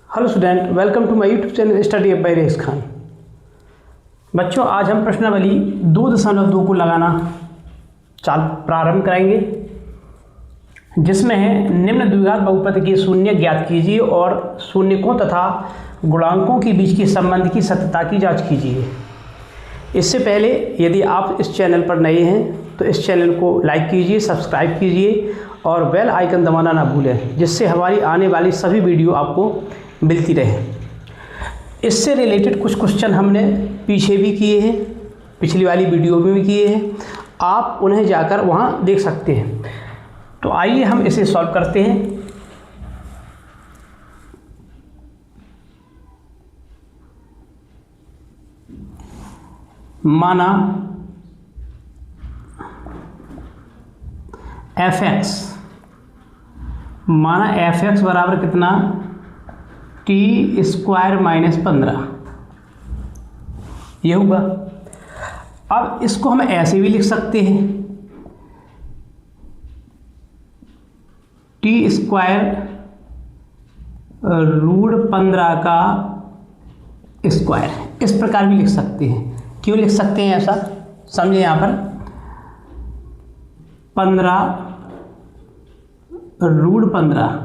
Hello student, welcome to my YouTube channel study by Rais Khan. बच्चों, आज हम प्रश्नावली 2.2 को लगाना प्रारंभ करेंगे, जिसमें है निम्न द्विघात बहुपद के शून्य ज्ञात कीजिए और शून्यकों तथा गुणांकों के बीच के संबंध की सत्यता की जांच कीजिए। इससे पहले यदि आप इस चैनल पर नए हैं तो इस चैनल को लाइक कीजिए, सब्सक्राइब कीजिए और बेल आइकन दबाना ना भूलें, जिससे हमारी आने वाली सभी वीडियो आपको मिलती रहे। इससे रिलेटेड कुछ क्वेश्चन हमने पीछे भी किए हैं, पिछली वाली वीडियो में भी किए हैं, आप उन्हें जाकर वहाँ देख सकते हैं। तो आइए हम इसे सॉल्व करते हैं। माना fx बराबर कितना, टी स्क्वायर माइनस 15, ये होगा। अब इसको हम ऐसे भी लिख सकते हैं, टी स्क्वायर रूट 15 का स्क्वायर, इस प्रकार भी लिख सकते हैं। क्यों लिख सकते हैं ऐसा, समझे। यहाँ पर 15 रूट 15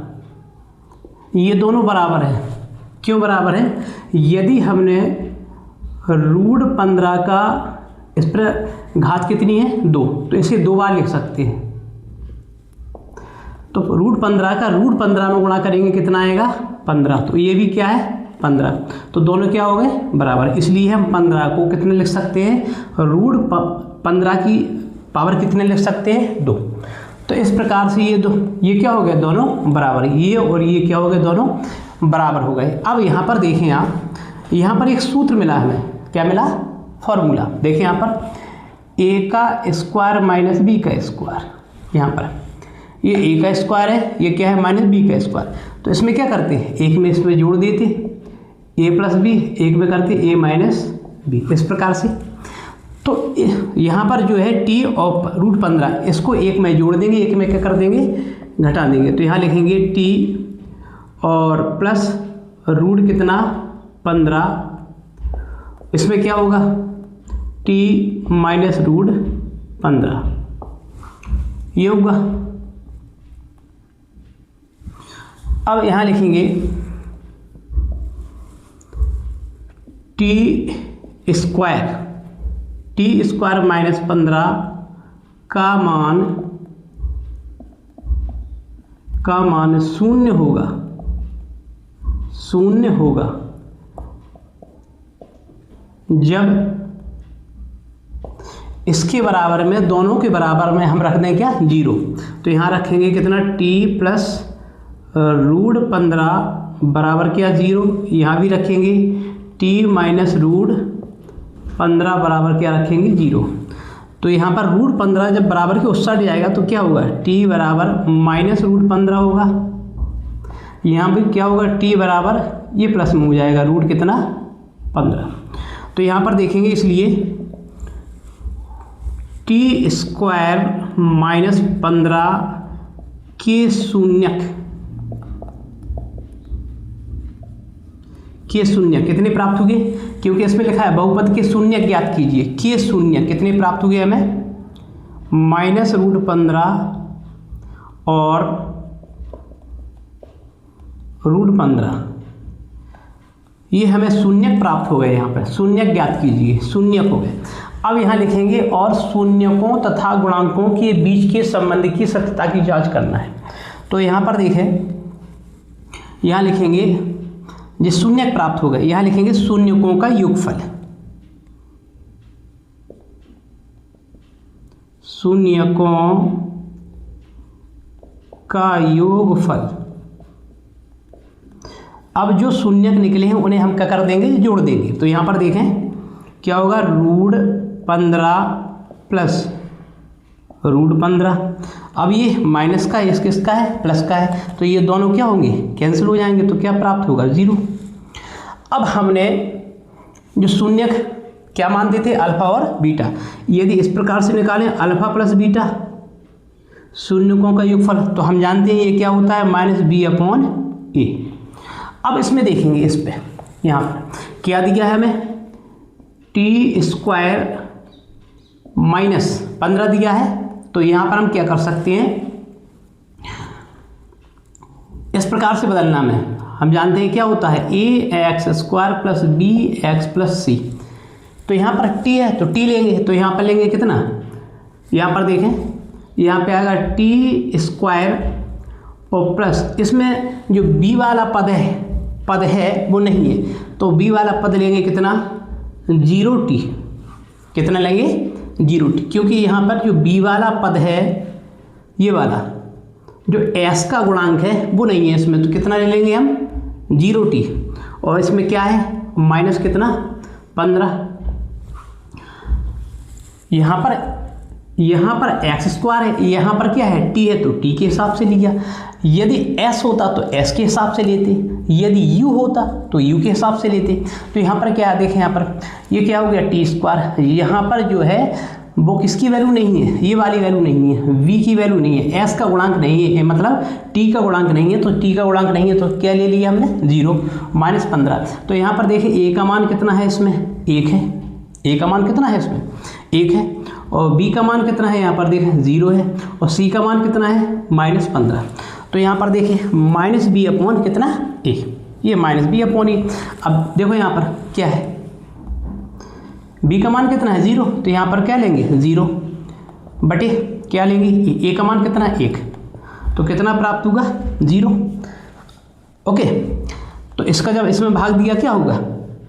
ये दोनों बराबर है। क्यों बराबर है? यदि हमने रूट 15 का, इस पर घात कितनी है 2, तो इसे 2 बार लिख सकते हैं। तो रूट 15 का रूट 15 में गुणा करेंगे कितना आएगा 15, तो ये भी क्या है 15, तो दोनों क्या हो गए बराबर। इसलिए हम 15 को कितने लिख सकते हैं, रूट 15 की पावर कितने लिख सकते हैं 2। तो इस प्रकार से ये क्या हो गए दोनों बराबर, ये और ये क्या हो गए दोनों बराबर हो गए। अब यहाँ पर देखें आप, यहाँ पर एक सूत्र मिला हमें, क्या मिला, फॉर्मूला। देखें यहाँ पर a का स्क्वायर माइनस b का स्क्वायर, यहाँ पर ये a का स्क्वायर है, ये क्या है माइनस b का स्क्वायर। तो इसमें क्या करते हैं, एक में इसमें जोड़ देते a प्लस b, एक में करते a माइनस b, इस प्रकार से। तो यहाँ पर जो है t और रूट 15 इसको एक में जोड़ देंगे, एक में क्या कर देंगे घटा देंगे। तो यहाँ लिखेंगे t और प्लस रूट कितना 15, इसमें क्या होगा t माइनस रूट 15, ये होगा। अब यहाँ लिखेंगे टी स्क्वायर माइनस 15 का मान शून्य होगा जब इसके बराबर में, दोनों के बराबर में हम रख दें क्या 0। तो यहाँ रखेंगे कितना t प्लस रूट 15 बराबर क्या 0, यहाँ भी रखेंगे t माइनस रूट 15 बराबर क्या रखेंगे 0। तो यहाँ पर रूट 15 जब बराबर के उस साइड जाएगा तो क्या होगा, t बराबर माइनस रूट 15 होगा। यहाँ भी क्या होगा, t बराबर ये प्लस में हो जाएगा रूट कितना 15। तो यहाँ पर देखेंगे, इसलिए टी स्क्वायर माइनस 15 के शून्य कितने प्राप्त हो गए, क्योंकि इसमें लिखा है बहुपद के शून्य ज्ञात कीजिए। के शून्य कितने प्राप्त हो गए हमें, माइनस रूट 15 और रूट 15, ये हमें शून्य प्राप्त हो गए। यहाँ पर शून्य ज्ञात कीजिए, शून्य हो गए। अब यहाँ लिखेंगे और शून्यकों तथा गुणांकों के बीच के संबंध की सत्यता की जांच करना है। तो यहाँ पर देखें, यहाँ लिखेंगे जिस शून्य प्राप्त हो गए, यहाँ लिखेंगे शून्यकों का योगफल, शून्यकों का योगफल। अब जो शून्यक निकले हैं उन्हें हम क्या कर देंगे, जोड़ देंगे। तो यहाँ पर देखें क्या होगा, रूट 15 प्लस रूट 15। अब ये माइनस का है, किसका है प्लस का है, तो ये दोनों क्या होंगे कैंसिल हो जाएंगे। तो क्या प्राप्त होगा 0। अब हमने जो शून्यक क्या मानते थे, अल्फा और बीटा, यदि इस प्रकार से निकालें अल्फा प्लस बीटा शून्यकों का योगफल, तो हम जानते हैं ये क्या होता है, माइनस b अपॉन ए। अब इसमें देखेंगे, इस पे यहाँ पर क्या दिया है हमें, टी स्क्वायर माइनस 15 दिया है। तो यहाँ पर हम क्या कर सकते हैं, इस प्रकार से बदलना में हम जानते हैं क्या होता है, A X square plus B X plus C. तो यहाँ पर टी है तो टी लेंगे, तो यहाँ पर लेंगे कितना, यहाँ पर देखें, यहाँ पे आएगा टी स्क्वायर और प्लस इसमें जो बी वाला पद है वो नहीं है, तो बी वाला पद लेंगे कितना, 0t। कितना लेंगे, 0t, क्योंकि यहाँ पर जो बी वाला पद है, ये वाला जो s का गुणांक है वो नहीं है इसमें, तो कितना ले लेंगे हम, 0t। और इसमें क्या है, माइनस कितना, 15। यहाँ पर एक्स स्क्वायर है, यहाँ पर क्या है, टी है तो टी के हिसाब से लिया। यदि एस होता तो एस के हिसाब से लेते, यदि यू होता तो यू के हिसाब से लेते। तो यहाँ पर क्या है, देखें यहाँ पर ये क्या हो गया, टी स्क्वायर। यहाँ पर जो है वो किसकी वैल्यू नहीं है, ये वाली वैल्यू नहीं है, वी की वैल्यू नहीं है, एस का गुणांक नहीं है, मतलब टी का गुणांक नहीं है। तो टी का गुणांक नहीं है तो क्या ले लिया हमने, 0 माइनस 15। तो यहाँ पर देखें ए का मान कितना है, इसमें 1 है, ए का मान कितना है इसमें 1 है, और बी का मान कितना है, यहाँ पर देखें 0 है, और सी का मान कितना है, माइनस 15। तो यहाँ पर देखिए माइनस बी अपॉन कितना, ए, ये माइनस बी अपॉन ए। अब देखो यहाँ पर क्या है, बी का मान कितना है, 0, तो यहाँ पर क्या लेंगे, 0 बटे क्या लेंगे, ए का मान कितना है, 1, तो कितना प्राप्त होगा, 0। ओके, तो इसका जब इसमें भाग दिया क्या होगा,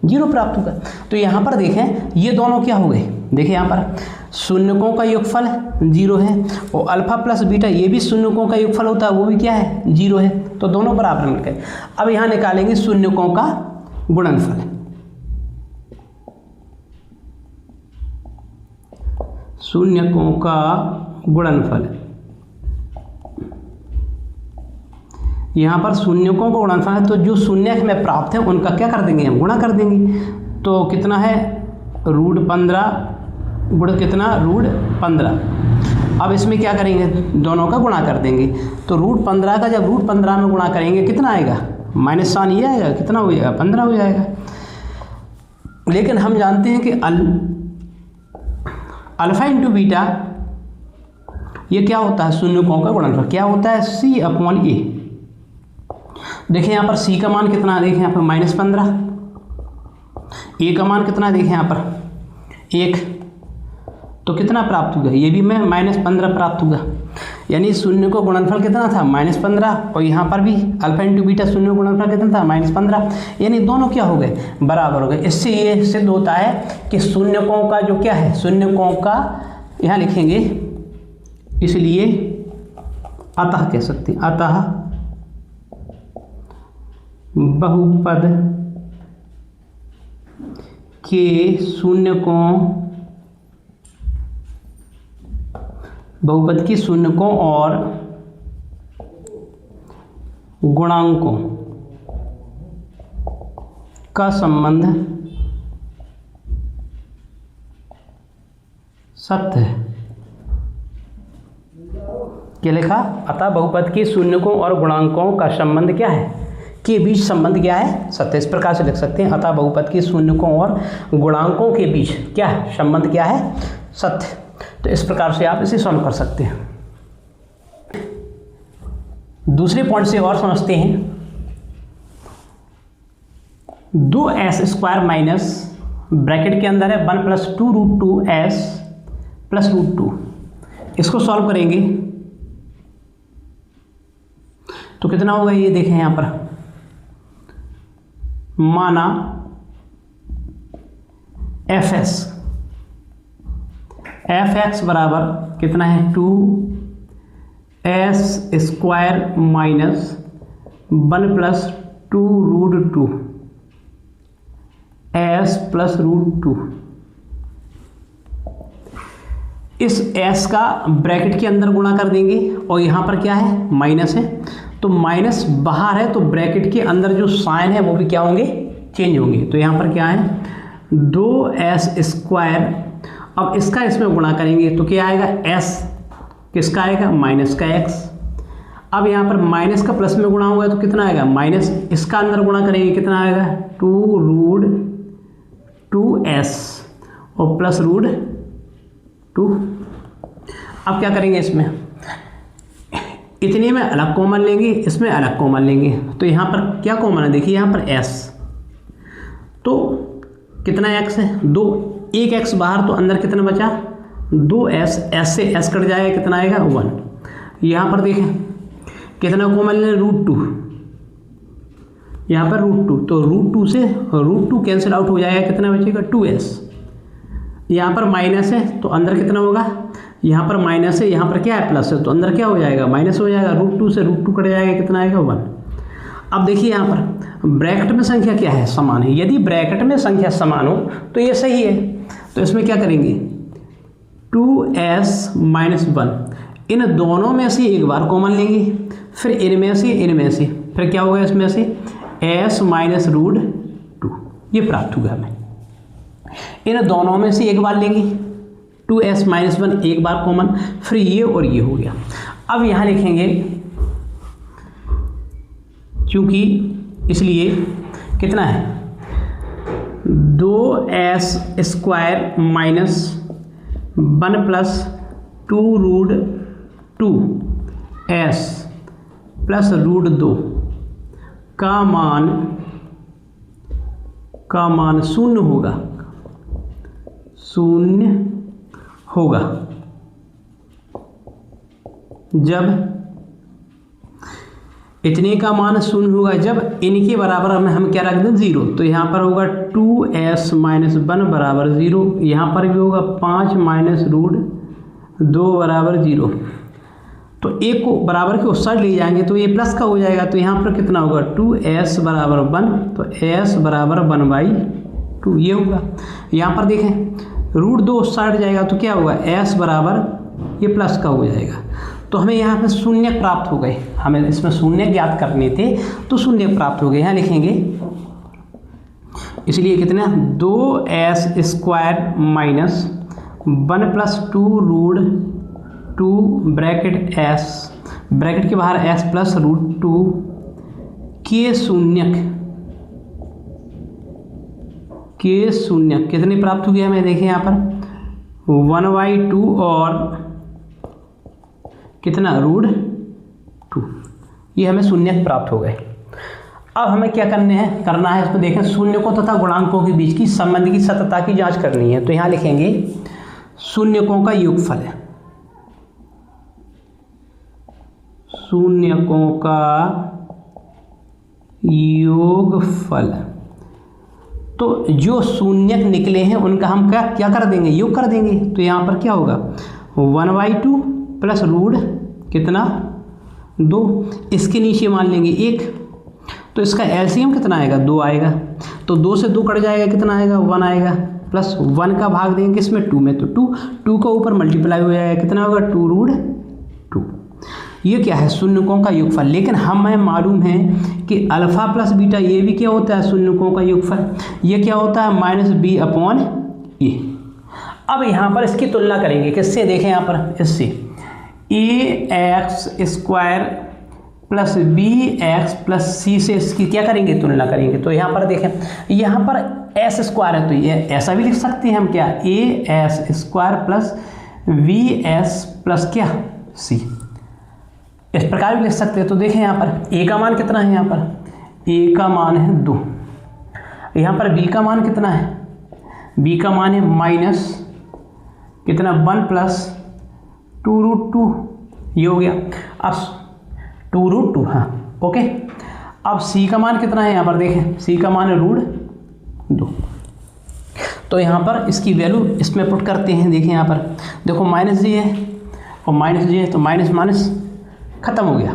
0 प्राप्त होगा। तो यहाँ पर देखें ये दोनों क्या हो गए, देखिए यहाँ पर शून्यकों का योगफल 0 है, और अल्फा प्लस बीटा ये भी शून्यकों का योगफल होता है, वो भी क्या है, 0 है। तो दोनों बराबर मिल गए। अब यहाँ निकालेंगे शून्यकों का गुणनफल। शून्यकों का गुणनफल, यहाँ पर शून्यकों का गुणनफल है, तो जो शून्य हमें प्राप्त है उनका क्या कर देंगे, हम गुणा कर देंगे। तो कितना है, √15 गुण कितना, √15। अब इसमें क्या करेंगे, दोनों का गुणा कर देंगे। तो √15 का जब √15 में गुणा करेंगे कितना आएगा, माइनस साइन ये आएगा, कितना हो जाएगा, 15 हो जाएगा। लेकिन हम जानते हैं कि अल्फा इंटू बीटा ये क्या होता है, शून्यकों का गुणनफल क्या होता है, C अपॉन A। देखें यहाँ पर C का मान कितना, देखें यहाँ पर -15, A का मान कितना, देखें यहाँ पर 1, तो कितना प्राप्त होगा, ये भी मैं -15 प्राप्त होगा। यानी शून्य को गुणनफल कितना था, -15, और यहाँ पर भी अल्फा इंटू बीटा शून्य गुणनफल कितना था, -15। यानी दोनों क्या हो गए, बराबर हो गए। इससे ये सिद्ध होता है कि शून्यकों का जो क्या है, शून्यकों का यहाँ लिखेंगे, इसलिए अतः कह सकते हैं, अतः बहुपद के शून्यकों, बहुपद के शून्यकों और गुणांकों का संबंध सत्य है। क्या लिखा, अतः बहुपद के शून्यकों और गुणांकों का संबंध क्या है, के बीच संबंध क्या है, सत्य। इस प्रकार से लिख सकते हैं, अतः बहुपद के शून्यकों और गुणांकों के बीच क्या है, संबंध क्या है, सत्य। तो इस प्रकार से आप इसे सॉल्व कर सकते हैं। दूसरे पॉइंट से और समझते हैं। 2s² माइनस ब्रैकेट के अंदर है 1 + 2√2s + √2, इसको सॉल्व करेंगे तो कितना होगा, ये देखें यहाँ पर, माना fx बराबर कितना है, 2s² माइनस 1 + 2√2s + √2। इस s का ब्रैकेट के अंदर गुणा कर देंगे, और यहाँ पर क्या है, माइनस है, तो माइनस बाहर है, तो ब्रैकेट के अंदर जो साइन है वो भी क्या होंगे, चेंज होंगे। तो यहाँ पर क्या है, 2s²। अब इसका इसमें गुणा करेंगे तो क्या आएगा, s किसका आएगा, -का x। अब यहाँ पर माइनस का प्लस में गुणा होगा तो कितना आएगा, माइनस इसका अंदर गुणा करेंगे कितना आएगा, 2√2s और प्लस √2। अब क्या करेंगे, इसमें इतने में अलग कॉमन लेंगे, इसमें अलग कॉमन लेंगे। तो यहाँ पर क्या कॉमन है, देखिए यहाँ पर s, तो कितना x है, 2, एक x बाहर, तो अंदर कितना बचा, 2s, s से s कट जाएगा कितना आएगा, 1। यहाँ पर देखें कितना कॉमन ले, √2, यहाँ पर √2, तो √2 से √2 कैंसिल आउट हो जाएगा, कितना बचेगा, 2s। यहाँ पर माइनस है तो अंदर कितना होगा, यहाँ पर माइनस है, यहाँ पर क्या है, प्लस है, तो अंदर क्या हो जाएगा, माइनस हो जाएगा, √2 से √2 कट जाएगा, कितना आएगा, 1। अब देखिए यहाँ पर ब्रैकेट में संख्या क्या है, समान है। यदि ब्रैकेट में संख्या समान हो तो ये सही है। तो इसमें क्या करेंगे, 2s - 1, इन दोनों में से एक बार कॉमन लेंगे, फिर इनमें से, फिर क्या होगा, इसमें से s - √2, ये प्राप्त हुआ हमें। इन दोनों में से एक बार लेंगे, 2s - 1 एक बार कॉमन, फिर ये और ये हो गया। अब यहाँ लिखेंगे क्योंकि इसलिए कितना है, 2s² - 1 + 2√2s + √2 का मान 0 होगा, जब इतने का मान 0 होगा जब इनके बराबर हम क्या रख दें, 0। तो यहाँ पर होगा 2s - 1 = 0, यहाँ पर भी होगा 5 - √2 = 0। तो एक को बराबर के उस साइड ले जाएंगे तो ये प्लस का हो जाएगा, तो यहाँ पर कितना होगा, 2s = 1, तो s = 1/2 ये होगा। यहाँ पर देखें √2 उस साइड जाएगा तो क्या होगा, s बराबर ये प्लस का हो जाएगा। तो हमें यहाँ पे शून्य प्राप्त हो गए, हमें इसमें शून्य ज्ञात करने थे तो शून्य प्राप्त हो गए। यहाँ लिखेंगे इसलिए कितना, 2s² - 1 + 2√2 ब्रैकेट s, ब्रैकेट के बाहर s + √2 के शून्य कितने प्राप्त हो गया हमें, देखें यहाँ पर 1/2 और कितना, √2, ये हमें शून्य प्राप्त हो गए। अब हमें क्या करना है इसमें देखें, शून्यकों तथा गुणांकों के बीच की संबंध की सत्यता की जांच करनी है। तो यहाँ लिखेंगे शून्यकों का योगफल है, शून्यकों का योगफल, तो जो शून्यक निकले हैं उनका हम क्या कर देंगे, योग कर देंगे। तो यहाँ पर क्या होगा, 1/2 + √2 कितना, 2, इसके नीचे मान लेंगे 1, तो इसका एलसीएम कितना आएगा, 2 आएगा। तो 2 से 2 कट जाएगा, कितना आएगा, 1 आएगा, प्लस 1 का भाग देंगे किसमें, 2 में, तो 2 का ऊपर मल्टीप्लाई हो जाएगा, कितना होगा, 2√2। ये क्या है, शून्यकों का योगफल। लेकिन हमें मालूम है कि अल्फा प्लस बीटा ये भी क्या होता है, शून्यकों का योगफल। ये क्या होता है, -b/a। अब यहाँ पर इसकी तुलना करेंगे किससे, देखें यहाँ पर, इससे ax² + bx + c से इसकी क्या करेंगे, तुलना करेंगे। तो यहाँ पर देखें, यहाँ पर s² है तो ये ऐसा भी लिख सकते हैं हम, क्या, as² + vs + क्या, c, इस प्रकार भी लिख सकते हैं। तो देखें यहाँ पर a का मान कितना है, यहाँ पर a का मान है 2, यहाँ पर b का मान कितना है, b का मान है माइनस कितना, 1 + 2√2, ये हो गया। अब 2√2, हाँ ओके। अब c का मान कितना है, यहाँ पर देखें c का मान है √2। तो यहाँ पर इसकी वैल्यू इसमें पुट करते हैं, देखें यहाँ पर देखो -j है और -j है, तो माइनस खत्म हो गया,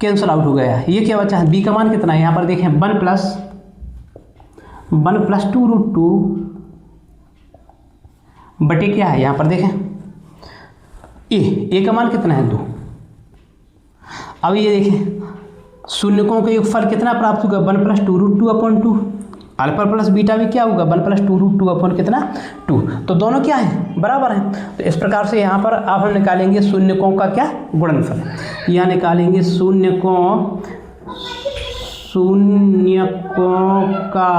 कैंसिल आउट हो गया। ये क्या बचा है, b का मान कितना है, यहाँ पर देखें 1 + 2√2 बटे क्या है, यहाँ पर देखें a का मान कितना है, 2। अब ये देखें शून्यकों का योगफल कितना प्राप्त होगा, 1 + 2√2/2, अल्फा प्लस बीटा भी क्या होगा 1 + 2√2 अपॉन कितना 2। तो दोनों क्या है बराबर हैं। तो इस प्रकार से यहाँ पर अब हम निकालेंगे शून्यकों का क्या गुणनफल। यहाँ निकालेंगे शून्यकों का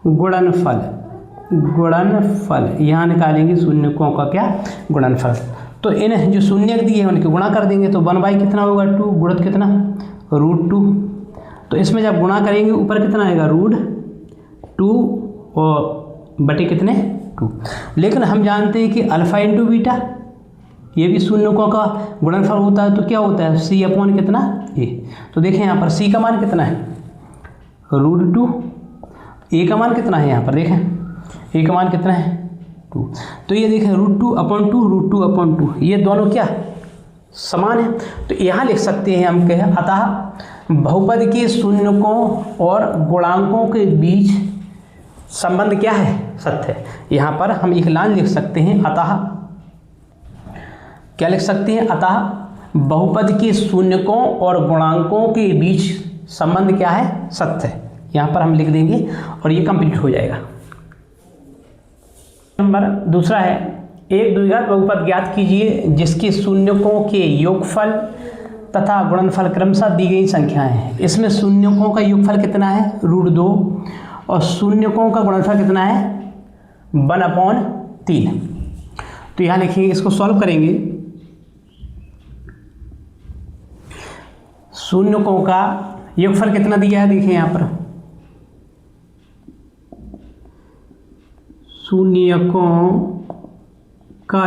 गुणनफल यहाँ निकालेंगे शून्यकों का क्या गुणनफल। तो इन जो शून्य दिए हैं उनके गुणा कर देंगे तो 1/, कितना होगा 2 गुणित कितना √2। तो इसमें जब गुणा करेंगे ऊपर कितना आएगा √2 और बटे कितने 2। लेकिन हम जानते हैं कि अल्फा इंटू बीटा ये भी शून्यकों का गुणनफल होता है। तो क्या होता है c अपॉन कितना a। तो देखें यहाँ पर c का मान कितना है √2, a का मान कितना है यहाँ पर देखें a का मान कितना है 2। तो ये देखें √2 अपॉन 2 ये दोनों क्या समान है। तो यहाँ लिख सकते हैं हम कहें अतः बहुपद के शून्यकों और गुणांकों के बीच संबंध क्या है सत्य है। यहाँ पर हम एक लाइन लिख सकते हैं अतः क्या लिख सकते हैं अतः बहुपद के शून्यकों और गुणांकों के बीच संबंध क्या है सत्य है। यहाँ पर हम लिख देंगे और ये कंप्लीट हो जाएगा। नंबर दूसरा है एक द्विघात बहुपद ज्ञात कीजिए जिसके शून्यकों के योगफल तथा गुणनफल क्रमशः दी गई संख्याएं हैं। इसमें शून्यकों का योगफल कितना है √2 और शून्यकों का गुणनफल कितना है 1/3। तो यहाँ लिखेंगे इसको सॉल्व करेंगे। शून्यकों का योगफल कितना दिया है देखिए यहाँ पर शून्यकों का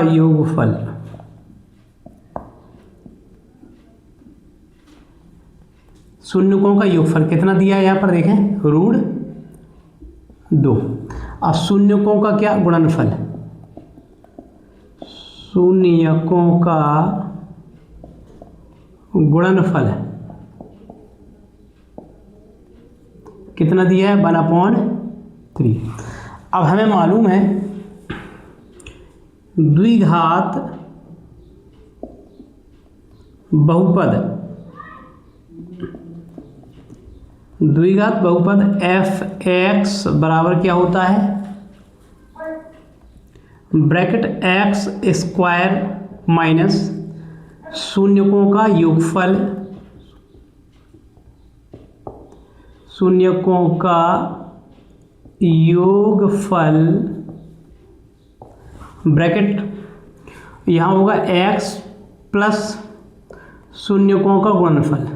योगफल कितना दिया है यहाँ पर देखें √2। अब शून्यकों का क्या गुणनफल कितना दिया है 1/3। अब हमें मालूम है द्विघात बहुपद f(x) बराबर क्या होता है ब्रैकेट x² माइनस शून्यकों का योगफल ब्रैकेट यहाँ होगा x प्लस शून्यकों का गुणनफल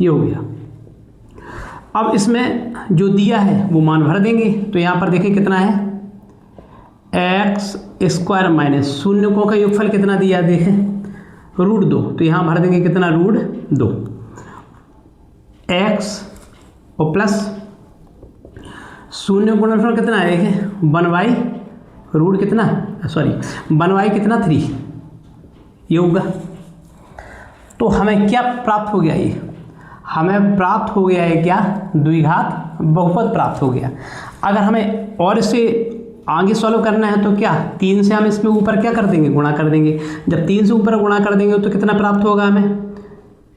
ये हो गया। अब इसमें जो दिया है वो मान भर देंगे। तो यहाँ पर देखें कितना है x² माइनस शून्यकों का योगफल कितना दिया देखें √2। तो यहाँ भर देंगे कितना √2 x और प्लस शून्य गुणनफल कितना है देखें 1/√3 ये होगा। तो हमें क्या प्राप्त हो गया ये हमें प्राप्त हो गया है क्या द्विघात बहुपद प्राप्त हो गया। अगर हमें और इसे आगे सॉल्व करना है तो क्या 3 से हम इसमें ऊपर क्या कर देंगे गुणा कर देंगे। जब 3 से ऊपर गुणा कर देंगे तो कितना प्राप्त होगा हमें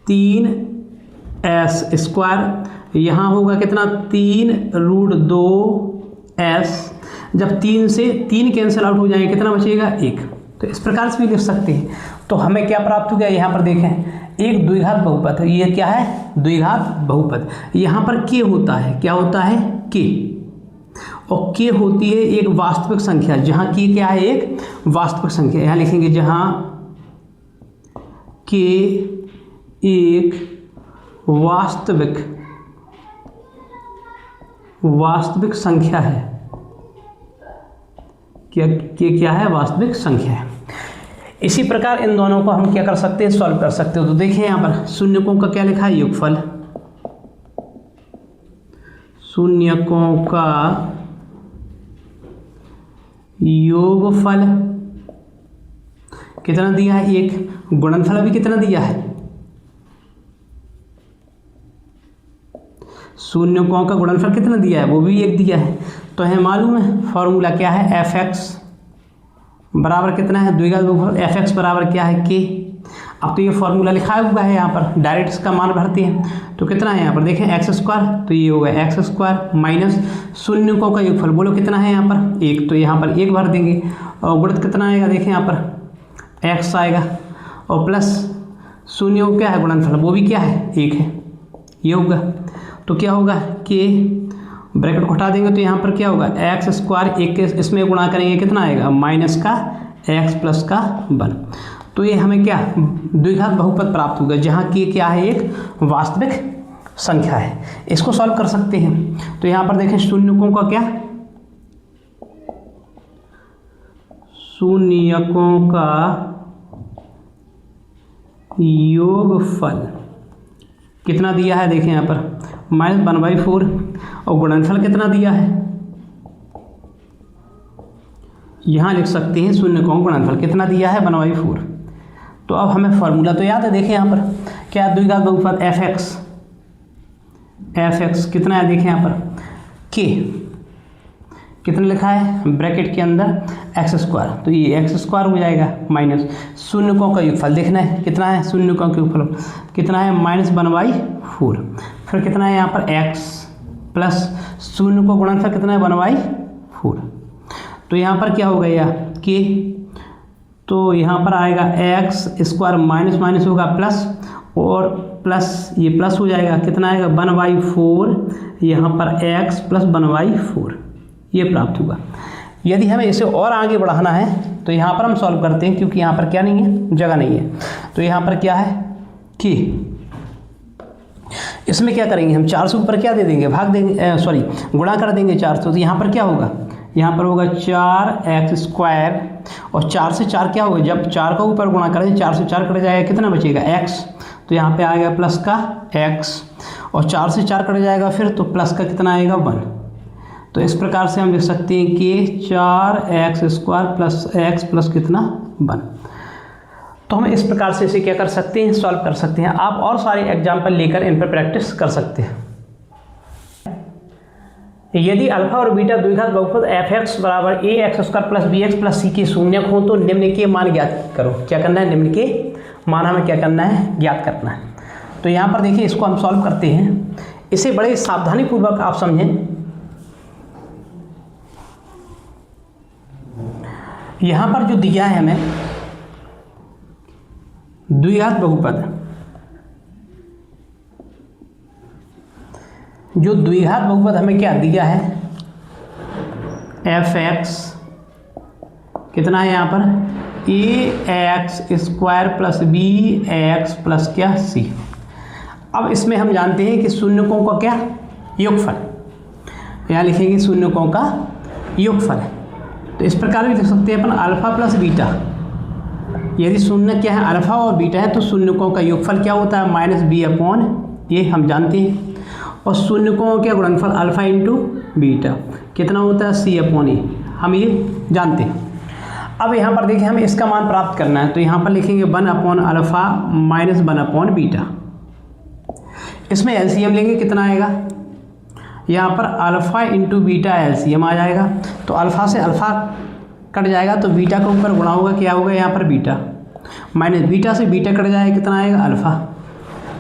3s²। यहाँ होगा कितना 3√2s। जब 3 से 3 कैंसिल आउट हो जाएंगे कितना बचेगा 1। तो इस प्रकार से भी लिख सकते हैं। तो हमें क्या प्राप्त हो गया यहाँ पर देखें एक द्विघात बहुपद है। ये क्या है द्विघात बहुपद। यहाँ पर k होता है क्या होता है k और k होती है एक वास्तविक संख्या जहाँ k क्या है एक वास्तविक संख्या। यहाँ लिखेंगे जहाँ k एक वास्तविक संख्या है। क्या है वास्तविक संख्या है। इसी प्रकार इन दोनों को हम क्या कर सकते हैं सॉल्व कर सकते हो। तो देखिए यहाँ पर शून्यकों का क्या लिखा है योगफल शून्यकों का योगफल कितना दिया है 1। गुणनफल भी कितना दिया है शून्यकों का गुणनफल कितना दिया है वो भी 1 दिया है। तो हमें मालूम है फॉर्मूला क्या है f(x) बराबर कितना है, द्विघात बहुपद एफ एक्स बराबर क्या है, के। अब तो ये फॉर्मूला लिखा हुआ है यहाँ पर, डायरेक्ट इसका मान भरते हैं। तो कितना है यहाँ पर देखें एक्स स्क्वायर, तो ये होगा एक्स स्क्वायर माइनस शून्यकों का योगफल, बोलो कितना है यहाँ पर एक, तो यहाँ पर एक भर देंगे और गुणित कितना आएगा देखें यहाँ पर एक्स आएगा और प्लस शून्य को क्या है गुणनफल, वो भी क्या है एक है, ये होगा। तो क्या होगा के ब्रैकेट को हटा देंगे तो यहाँ पर क्या होगा एक्स स्क्वायर, एक के इसमें गुणा करेंगे कितना आएगा माइनस का एक्स प्लस का 1। तो ये हमें क्या द्विघात बहुपद प्राप्त होगा, जहाँ के क्या है एक वास्तविक संख्या है। इसको सॉल्व कर सकते हैं। तो यहाँ पर देखें शून्यकों का क्या, शून्यकों का योगफल कितना दिया है देखें यहाँ पर -1/4 और गुणनफल कितना दिया है, यहाँ लिख सकते हैं शून्यकों का गुणनफल कितना दिया है 1/4। तो अब हमें फॉर्मूला तो याद है, देखें यहाँ पर क्या द्विघात बहुपद एफ एक्स कितना है देखें यहाँ पर के कितना लिखा है ब्रैकेट के अंदर एक्स स्क्वायर, तो ये एक्स स्क्वायर हो जाएगा माइनस शून्यकों का योगफल देखना है कितना है, शून्यकों का योगफल कितना है -1/4, फिर कितना है यहाँ पर एक्स प्लस शून्य को गुणनफल कितना है 1/4। तो यहाँ पर क्या हो गया के, तो यहाँ पर आएगा एक्स स्क्वायर माइनस माइनस होगा प्लस और प्लस ये प्लस हो जाएगा कितना आएगा 1/4, यहाँ पर एक्स प्लस 1/4 ये प्राप्त होगा। यदि हमें इसे और आगे बढ़ाना है तो यहाँ पर हम सॉल्व करते हैं, क्योंकि यहाँ पर क्या नहीं है जगह नहीं है। तो यहाँ पर क्या है कि इसमें क्या करेंगे हम 400 ऊपर क्या दे देंगे भाग देंगे, सॉरी गुणा कर देंगे 400। तो यहाँ पर क्या होगा, यहाँ पर होगा 4x² और 4 से 4 क्या होगा, जब 4 का ऊपर गुणा करेंगे 4 से 4 कट जाएगा कितना बचेगा x, तो यहाँ पे आएगा प्लस का x और 4 से 4 कट जाएगा फिर तो प्लस का कितना आएगा 1। तो इस प्रकार से हम लिख सकते हैं कि 4x² प्लस x प्लस कितना 1। तो हम इस प्रकार से इसे क्या कर सकते हैं सॉल्व कर सकते हैं। आप और सारे एग्जाम्पल लेकर इन पर प्रैक्टिस कर सकते हैं। यदि अल्फा और बीटा द्विघात बहुपद एफ एक्स बराबर ax² plus bx plus c के शून्यक हो तो निम्न के मान ज्ञात करो। क्या करना है, निम्न के मान हमें क्या करना है ज्ञात करना है। तो यहाँ पर देखिए इसको हम सॉल्व करते हैं, इसे बड़े सावधानी पूर्वक आप समझें। यहाँ पर जो दिया है हमें द्विघात बहुपद, जो द्विघात बहुपद हमें क्या दिया है एफ एक्स कितना है यहाँ पर ax² प्लस bx प्लस क्या c। अब इसमें हम जानते हैं कि शून्यकों का क्या योगफल, यहाँ लिखेंगे शून्यकों का योगफल है। तो इस प्रकार भी लिख सकते हैं अपन अल्फा प्लस बीटा, यदि शून्य क्या है अल्फा और बीटा है तो शून्यकों का योगफल क्या होता है -b/, ये हम जानते हैं। और शून्यकों का गुणनफल अल्फा इंटू बीटा कितना होता है c/e, हम ये जानते हैं। अब यहाँ पर देखिए हमें इसका मान प्राप्त करना है, तो यहाँ पर लिखेंगे 1/अल्फा माइनस 1/बीटा। इसमें एलसीएम लेंगे कितना आएगा, यहाँ पर अल्फा इंटू बीटा एलसीएम आ जाएगा। तो अल्फा से अल्फा कट जाएगा तो बीटा के ऊपर गुणा होगा क्या होगा यहाँ पर बीटा, माइनस बीटा से बीटा कट जाएगा कितना आएगा अल्फा।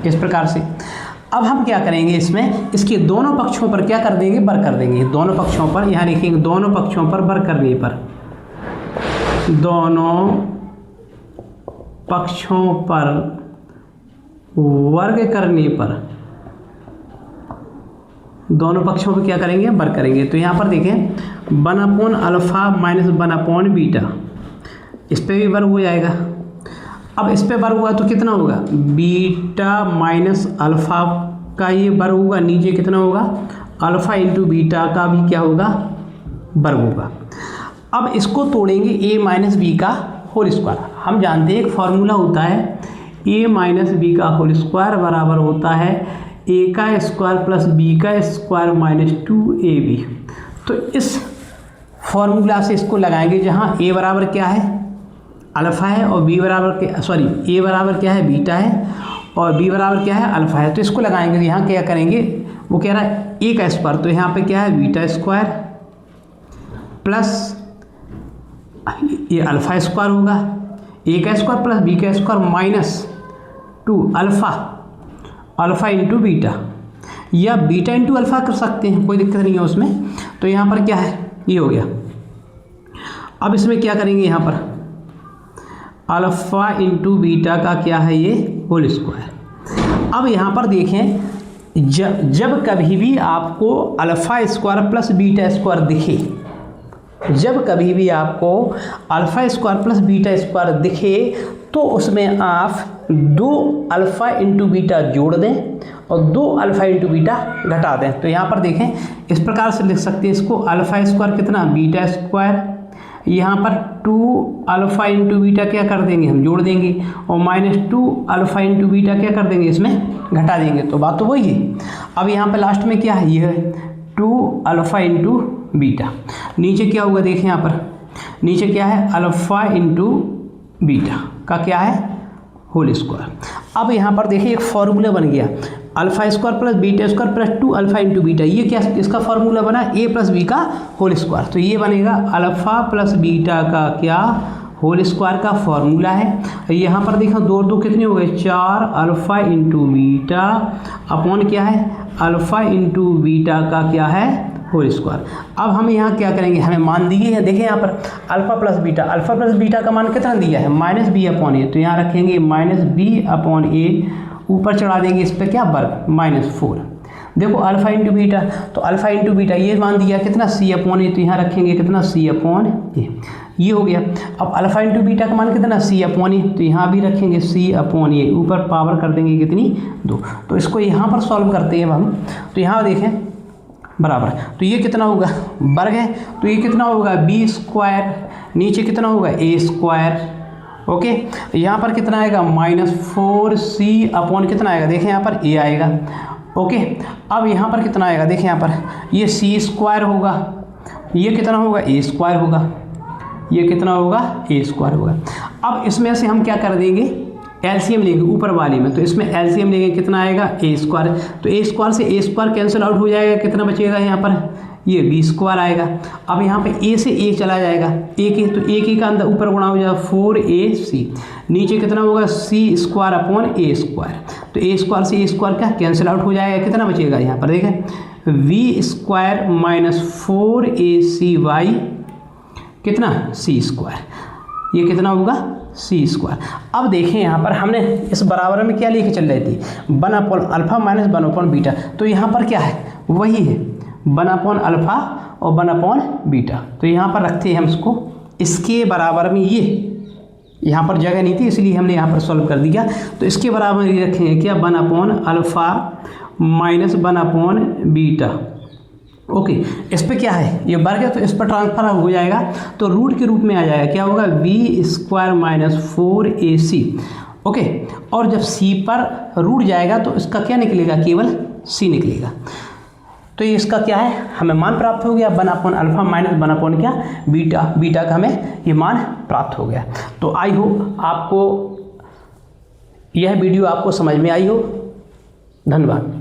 इस प्रकार से अब हम क्या करेंगे, इसमें इसके दोनों पक्षों पर क्या कर देंगे बर कर देंगे, दोनों पक्षों पर यहाँ लिखेंगे दोनों पक्षों पर बर करने पर, दोनों पक्षों पर वर्ग करने पर, दोनों पक्षों पर क्या करेंगे बर करेंगे। तो यहाँ पर देखें 1/अल्फा माइनस 1/बीटा, इस पर भी वर्ग हो जाएगा। अब इस पे वर्ग हुआ तो कितना होगा बीटा माइनस अल्फा का ये वर्ग होगा, नीचे कितना होगा अल्फा इंटू बीटा का भी क्या होगा वर्ग होगा। अब इसको तोड़ेंगे a माइनस बी का होल स्क्वायर। हम जानते हैं एक फॉर्मूला होता है a माइनस बी का होल स्क्वायर बराबर होता है a का स्क्वायर प्लस b का स्क्वायर माइनस 2ab। तो इस फॉर्मूला से इसको लगाएंगे जहाँ a बराबर क्या है अल्फ़ा है और b बराबर क्या a बराबर क्या है बीटा है और b बराबर क्या है अल्फ़ा है। तो इसको लगाएंगे तो यहाँ क्या करेंगे, वो कह रहा है a का स्क्वायर, तो यहाँ पे क्या है बीटा स्क्वायर प्लस ये अल्फ़ा स्क्वायर होगा, ए का स्क्वायर प्लस बी का square minus 2 alpha into beta, या बीटा इंटू अल्फ़ा कर सकते हैं, कोई दिक्कत नहीं है उसमें। तो यहाँ पर क्या है, ये हो गया। अब इसमें क्या करेंगे, यहाँ पर अल्फ़ा इंटू बीटा का क्या है, ये होल स्क्वायर। अब यहाँ पर देखें, जब कभी भी आपको alpha square plus beta square दिखे, जब कभी भी आपको alpha square plus beta square दिखे, तो उसमें आप 2 अल्फ़ा इंटू बीटा जोड़ दें और 2 अल्फ़ा इंटू बीटा घटा दें। तो यहाँ पर देखें, इस प्रकार से लिख सकते हैं इसको, अल्फ़ा स्क्वायर कितना, बीटा स्क्वायर, यहाँ पर 2 अल्फ़ा इंटू बीटा क्या कर देंगे, हम जोड़ देंगे, और माइनस 2 अल्फ़ा इंटू बीटा क्या कर देंगे, इसमें घटा देंगे। तो बात तो वही है। अब यहाँ पर लास्ट में क्या है, ये है 2 अल्फ़ा इंटू बीटा। नीचे क्या होगा, देखें यहाँ पर नीचे क्या है, अल्फ़ा इंटू बीटा का क्या है, होल स्क्वायर। अब यहाँ पर देखिए एक फॉर्मूला बन गया, alpha square plus beta square plus 2 alpha into beta. ये क्या, इसका फॉर्मूला बना ए प्लस बी का होल स्क्वायर। तो ये बनेगा अल्फ़ा प्लस बीटा का क्या, होल स्क्वायर का फॉर्मूला है। यहाँ पर देखो 2 और 2 कितने हो गए, 4 अल्फ़ा इंटू बीटा अपॉन क्या है, अल्फ़ा इंटू बीटा का क्या है, होल स्क्वायर। अब हम यहाँ क्या करेंगे, हमें मान दिए हैं, देखें यहाँ पर अल्फ़ा प्लस बीटा का मान कितना दिया है, माइनस बी अपॉन ए। तो यहाँ रखेंगे माइनस बी अपॉन ए, ऊपर चढ़ा देंगे इस पर क्या, वर्ग, -4। देखो अल्फ़ा इंटू बीटा, तो अल्फ़ा इंटू बीटा ये मान दिया कितना, सी अपॉन ए। तो यहाँ रखेंगे कितना, सी अपॉन ए, ये हो गया। अब अल्फ़ा इंटू बीटा का मान कितना, सी अपॉन ए। तो यहाँ भी रखेंगे सी अपॉन ए, ऊपर पावर कर देंगे कितनी, 2। तो इसको यहाँ पर सॉल्व करते हैं हम। तो यहाँ देखें बराबर, तो ये कितना होगा, वर्ग है, तो ये कितना होगा, बी स्क्वायर, नीचे कितना होगा, ए स्क्वायर। ओके, यहाँ पर कितना आएगा, -4c अपॉन कितना आएगा, देखें यहाँ पर ए आएगा। ओके, अब यहाँ पर कितना आएगा, देखें यहाँ पर ये सी स्क्वायर होगा, ये कितना होगा, ए स्क्वायर होगा, ये कितना होगा, ए स्क्वायर होगा। अब इसमें से हम क्या कर देंगे, एलसीएम लेंगे ऊपर वाले में। तो इसमें एलसीएम लेंगे, कितना आएगा, ए स्क्वायर। तो ए स्क्वायर से ए स्क्वायर कैंसिल आउट हो जाएगा, कितना बचेगा यहाँ पर, ये बी स्क्वायर आएगा। अब यहाँ पे ए से ए चला जाएगा, ए के, तो ए के का अंदर ऊपर गुणा हो जाएगा 4ac, नीचे कितना होगा, सी स्क्वायर अपॉन ए स्क्वायर। तो ए स्क्वायर से ए स्क्वायर क्या कैंसिल आउट हो जाएगा, कितना बचेगा यहाँ पर, देखें वी स्क्वायर माइनस 4ac/, कितना, सी स्क्वायर, ये कितना होगा, सी स्क्वायर। अब देखें यहाँ पर हमने इस बराबर में क्या लेके चल रही थी, 1 upon alpha minus 1 upon beta. तो यहाँ पर क्या है, वही है 1 अपॉन अल्फ़ा और 1 अपॉन बीटा। तो यहाँ पर रखते हैं हम इसको, इसके बराबर में ये, यहाँ पर जगह नहीं थी इसलिए हमने यहाँ पर सॉल्व कर दिया। तो इसके बराबर ये रखेंगे क्या, 1 upon alpha minus 1 upon beta. Okay, इस पर क्या है, ये वर्ग है, तो इस पर ट्रांसफर हो जाएगा, तो रूट के रूप में आ जाएगा, क्या होगा, we square minus 4ac। Okay, और जब c पर रूट जाएगा तो इसका क्या निकलेगा, केवल c निकलेगा। तो ये इसका क्या है, हमें मान प्राप्त हो गया, 1 अपॉन अल्फ़ा माइनस 1 अपॉन क्या, बीटा का हमें ये मान प्राप्त हो गया। तो आई हो आपको यह वीडियो आपको समझ में आई हो, धन्यवाद।